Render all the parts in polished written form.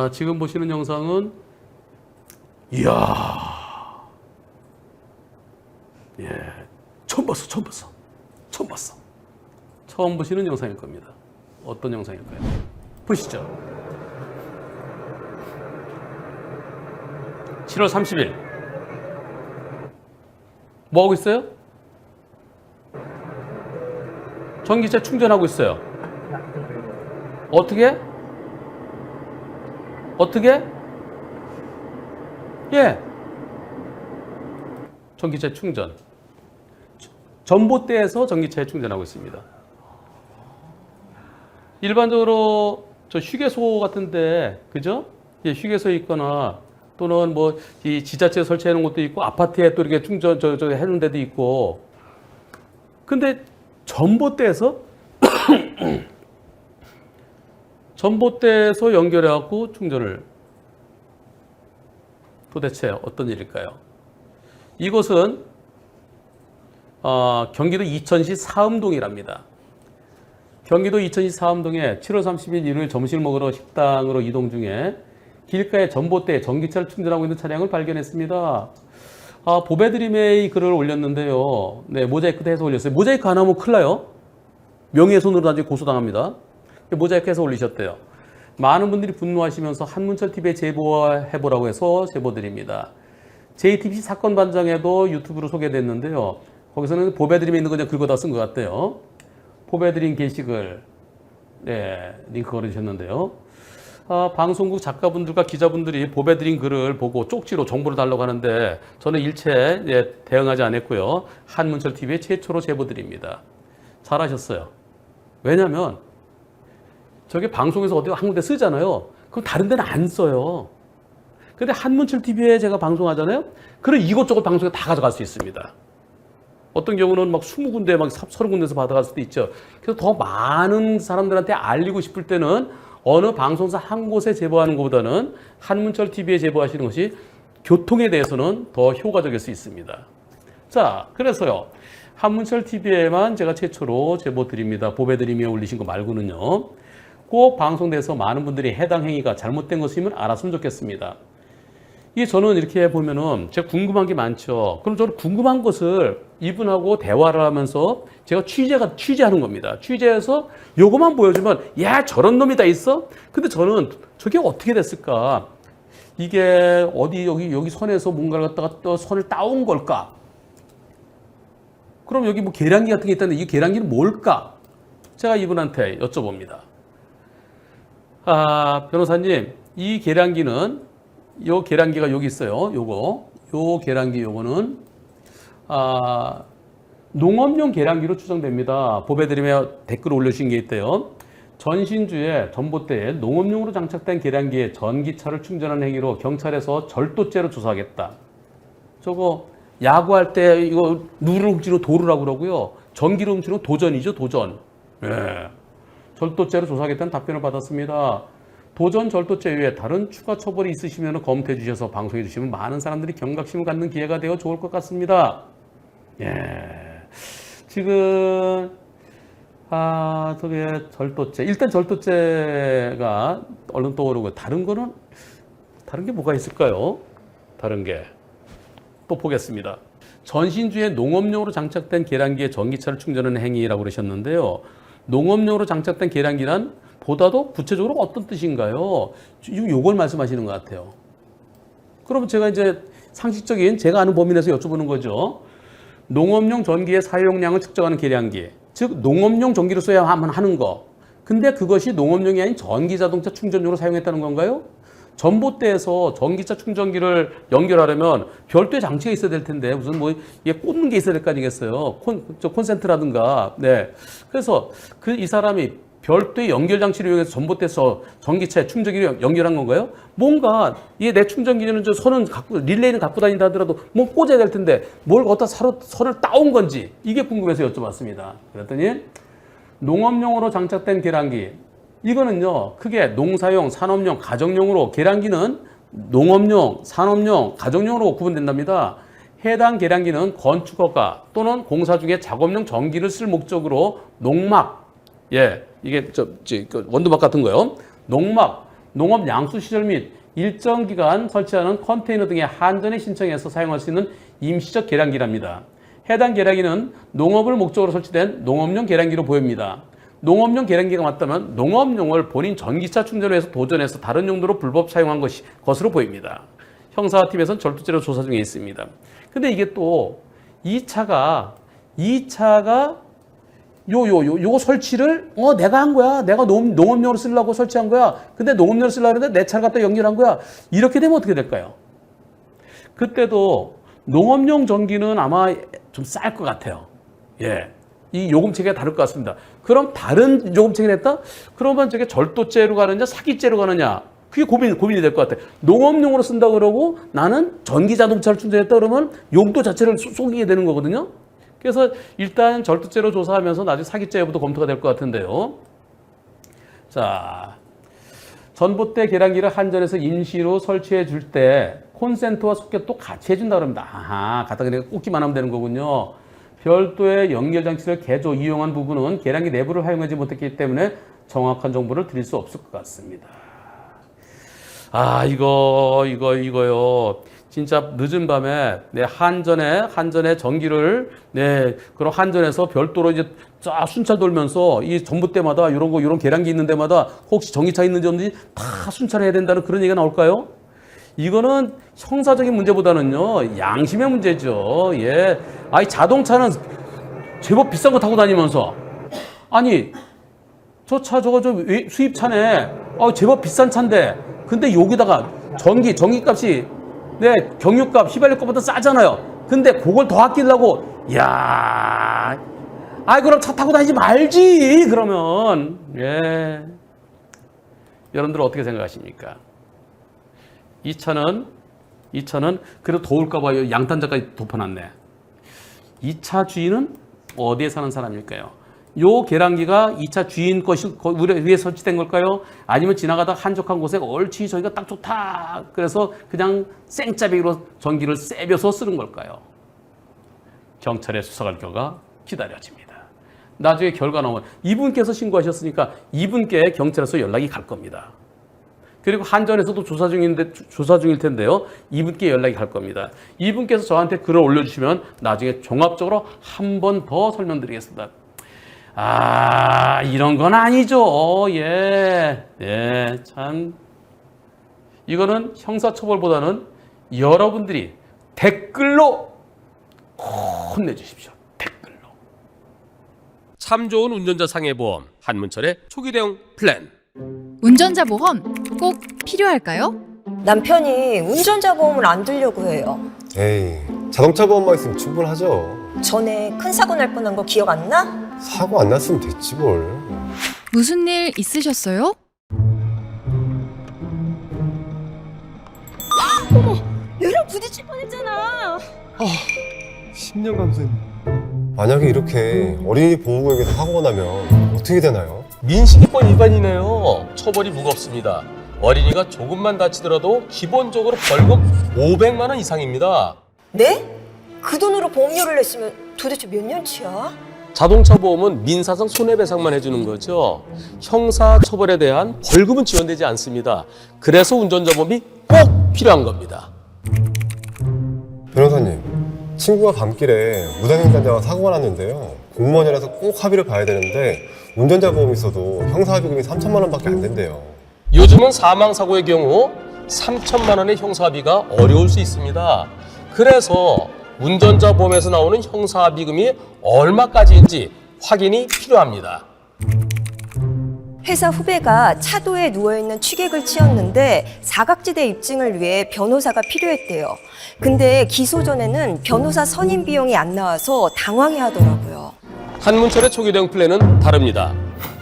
지금 보시는 영상은 이야, 예, 처음 봤어. 처음 보시는 영상일 겁니다. 어떤 영상일까요? 보시죠. 7월 30일 뭐 하고 있어요? 전기차 충전하고 있어요. 어떻게? 예. 전기차 충전. 전봇대에서 전기차에 충전하고 있습니다. 일반적으로 저 휴게소 같은데, 그죠? 예, 휴게소에 있거나 또는 뭐 이 지자체에 설치해 놓은 것도 있고 아파트에 또 이렇게 충전 해 놓은 데도 있고. 근데 전봇대에서 전봇대에서 연결해 갖고 충전을, 도대체 어떤 일일까요? 이곳은 경기도 이천시 사음동이랍니다. 경기도 이천시 사음동에 7월 30일 일요일 점심을 먹으러 식당으로 이동 중에 길가에 전봇대에 전기차를 충전하고 있는 차량을 발견했습니다. 보배드림의 글을 올렸는데요. 네, 모자이크도 해서 올렸어요. 모자이크 안 하면 큰일 나요. 명예훼손으로 나중에 고소당합니다. 모자이크 해서 올리셨대요. 많은 분들이 분노하시면서 한문철TV에 제보해보라고 해서 제보드립니다. JTBC 사건 반장에도 유튜브로 소개됐는데요. 거기서는 보배드림에 있는 거 그냥 긁어다 쓴 것 같아요. 보배드림 게시글, 네, 링크 걸어주셨는데요. 방송국 작가분들과 기자분들이 보배드림 글을 보고 쪽지로 정보를 달라고 하는데 저는 일체 대응하지 않았고요. 한문철TV에 최초로 제보드립니다. 잘하셨어요. 왜냐면 저게 방송에서 어디 한 군데 쓰잖아요. 그럼 다른 데는 안 써요. 근데 한문철TV에 제가 방송하잖아요. 그럼 이것저것 방송에 다 가져갈 수 있습니다. 어떤 경우는 막 20군데, 막 30군데에서 받아갈 수도 있죠. 그래서 더 많은 사람들한테 알리고 싶을 때는 어느 방송사 한 곳에 제보하는 것보다는 한문철TV에 제보하시는 것이 교통에 대해서는 더 효과적일 수 있습니다. 자, 그래서요. 한문철TV에만 제가 최초로 제보 드립니다. 보배드림에 올리신 거 말고는요. 꼭 방송돼서 많은 분들이 해당 행위가 잘못된 것임을 알았으면 좋겠습니다. 이게 저는 이렇게 보면은 제가 궁금한 게 많죠. 그럼 저는 궁금한 것을 이분하고 대화를 하면서 제가 취재하는 겁니다. 취재해서 요거만 보여주면 야, 저런 놈이 다 있어? 근데 저는 저게 어떻게 됐을까? 이게 어디 여기 선에서 뭔가를 갖다가 또 선을 따온 걸까? 그럼 여기 뭐 계량기 같은 게 있다는데 이 계량기는 뭘까? 제가 이분한테 여쭤봅니다. 변호사님, 이 계량기는 요 계량기가 여기 있어요. 요 계량기 요거는 농업용 계량기로 추정됩니다. 보배드림에 댓글 올려주신 게 있대요. 전신주에 전봇대에 농업용으로 장착된 계량기에 전기차를 충전하는 행위로 경찰에서 절도죄로 조사하겠다. 저거 야구할 때 이거 누를 훔치는 도루라고 그러고요. 전기를 훔치는 도전이죠, 도전. 예. 절도죄로 조사하겠다는 답변을 받았습니다. 도전 절도죄 외에 다른 추가 처벌이 있으시면 검토해 주셔서 방송해 주시면 많은 사람들이 경각심을 갖는 기회가 되어 좋을 것 같습니다. 예. 지금 저게 절도죄. 일단 절도죄가 얼른 떠오르고 다른 게 뭐가 있을까요? 다른 게 또 보겠습니다. 전신주에 농업용으로 장착된 계량기에 전기차를 충전하는 행위라고 그러셨는데요. 농업용으로 장착된 계량기란 보다도 구체적으로 어떤 뜻인가요? 요걸 말씀하시는 것 같아요. 그러면 제가 이제 상식적인 제가 아는 범위 내에서 여쭤보는 거죠. 농업용 전기의 사용량을 측정하는 계량기, 즉 농업용 전기를 써야만 하는 거. 근데 그것이 농업용이 아닌 전기 자동차 충전용으로 사용했다는 건가요? 전봇대에서 전기차 충전기를 연결하려면 별도의 장치가 있어야 될 텐데 무슨 뭐 이게 꽂는 게 있어야 될 거 아니겠어요? 콘센트라든가. 네. 그래서 이 사람이 별도의 연결 장치를 이용해서 전봇대에서 전기차에 충전기를 연결한 건가요? 뭔가 이게 내 충전기는 저 선은 릴레이는 갖고 다닌다 하더라도 뭐 꽂아야 될 텐데 뭘 갖다 선을 따온 건지 이게 궁금해서 여쭤봤습니다. 그랬더니 농업용으로 장착된 계량기, 이거는요 크게 농사용, 산업용, 가정용으로, 계량기는 농업용, 산업용, 가정용으로 구분된답니다. 해당 계량기는 건축허가 또는 공사 중에 작업용 전기를 쓸 목적으로 농막, 예, 이게 원두막 같은 거요. 농막, 농업 양수시설 및 일정 기간 설치하는 컨테이너 등의 한전에 신청해서 사용할 수 있는 임시적 계량기랍니다. 해당 계량기는 농업을 목적으로 설치된 농업용 계량기로 보입니다. 농업용 계량기가 맞다면 농업용을 본인 전기차 충전을 해서 도전해서 다른 용도로 불법 사용한 것으로 보입니다. 형사팀에서는 절도죄로 조사 중에 있습니다. 근데 이게 또 이 차가 요거 설치를 내가 한 거야. 내가 농업용으로 쓰려고 설치한 거야. 근데 농업용으로 쓰려고 했는데 내 차를 갖다 연결한 거야. 이렇게 되면 어떻게 될까요? 그때도 농업용 전기는 아마 좀 쌀 것 같아요. 예. 이 요금 체계가 다를 것 같습니다. 그럼 다른 요금 체계를 했다? 그러면 저게 절도죄로 가느냐, 사기죄로 가느냐? 그게 고민이 될 것 같아요. 농업용으로 쓴다 그러고 나는 전기 자동차를 충전했다 그러면 용도 자체를 속이게 되는 거거든요. 그래서 일단 절도죄로 조사하면서 나중에 사기죄 여부도 검토가 될 것 같은데요. 자, 전봇대 계량기를 한전에서 임시로 설치해 줄 때 콘센트와 소켓도 같이 해준다 그럽니다. 아하, 갖다 그냥 꽂기만 하면 되는 거군요. 별도의 연결 장치를 개조 이용한 부분은 계량기 내부를 활용하지 못했기 때문에 정확한 정보를 드릴 수 없을 것 같습니다. 아, 이거요. 진짜 늦은 밤에 한전의 전기를 그럼 한전에서 별도로 이제 쫙 순찰 돌면서 이 전봇대마다 이런 계량기 있는 데마다 혹시 전기차 있는지 없는지 다 순찰해야 된다는 그런 얘기가 나올까요? 이거는 형사적인 문제보다는요, 양심의 문제죠. 예. 아니, 자동차는 제법 비싼 거 타고 다니면서, 아니, 저 수입차네. 제법 비싼 차인데, 근데 여기다가 전기값이, 경유값, 휘발유값보다 싸잖아요. 근데 그걸 더 아끼려고, 그럼 차 타고 다니지 말지, 그러면. 예. 여러분들 어떻게 생각하십니까? 이 차는 그래도 더울까봐 양탄자까지 덮어놨네. 이 차 주인은 어디에 사는 사람일까요? 요 계량기가 이 차 주인 것이 위에 설치된 걸까요? 아니면 지나가다 한적한 곳에 얼추 저기가 딱 좋다. 그래서 그냥 생짜배기로 전기를 세벼서 쓰는 걸까요? 경찰의 수사 결과가 기다려집니다. 나중에 결과 나오면 이분께서 신고하셨으니까 이분께 경찰에서 연락이 갈 겁니다. 그리고 한전에서도 조사 중일 텐데요. 이분께 연락이 갈 겁니다. 이분께서 저한테 글을 올려주시면 나중에 종합적으로 한 번 더 설명드리겠습니다. 이런 건 아니죠. 참. 이거는 형사처벌보다는 여러분들이 댓글로 혼내주십시오. 댓글로. 참 좋은 운전자 상해보험 한문철의 초기 대응 플랜. 운전자 보험 꼭 필요할까요? 남편이 운전자 보험을 안 들려고 해요. 에이, 자동차 보험만 있으면 충분하죠. 전에 큰 사고 날 뻔한 거 기억 안 나? 사고 안 났으면 됐지 뭘. 무슨 일 있으셨어요? 얘랑 부딪힐 뻔했잖아. 10년 감수했네. 만약에 이렇게 어린이 보호구역에서 사고가 나면 어떻게 되나요? 민식이법 위반이네요. 처벌이 무겁습니다. 어린이가 조금만 다치더라도 기본적으로 벌금 500만 원 이상입니다. 네? 그 돈으로 보험료를 냈으면 도대체 몇 년치야? 자동차 보험은 민사상 손해배상만 해주는 거죠. 형사 처벌에 대한 벌금은 지원되지 않습니다. 그래서 운전자 보험이 꼭 필요한 겁니다. 변호사님, 친구가 밤길에 무단횡단자와 사고가 났는데요. 공무원이라서 꼭 합의를 봐야 되는데 운전자 보험이 있어도 형사합의금이 3천만 원밖에 안 된대요. 요즘은 사망사고의 경우 3천만 원의 형사합의가 어려울 수 있습니다. 그래서 운전자 보험에서 나오는 형사합의금이 얼마까지인지 확인이 필요합니다. 회사 후배가 차도에 누워있는 취객을 치었는데 사각지대 입증을 위해 변호사가 필요했대요. 근데 기소 전에는 변호사 선임 비용이 안 나와서 당황해하더라고요. 한문철의 초기 대응 플랜은 다릅니다.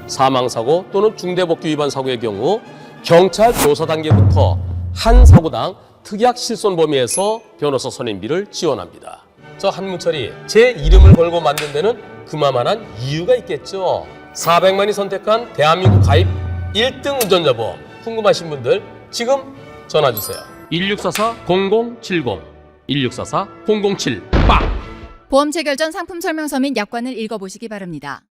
사망사고 또는 중대법규 위반 사고의 경우 경찰 조사 단계부터 한 사고당 특약 실손 범위에서 변호사 선임비를 지원합니다. 저 한문철이 제 이름을 걸고 만든 데는 그만한 이유가 있겠죠. 400만이 선택한 대한민국 가입 1등 운전자 보험 궁금하신 분들 지금 전화주세요. 1644-0070 1644-0078 보험 체결 전 상품 설명서 및 약관을 읽어보시기 바랍니다.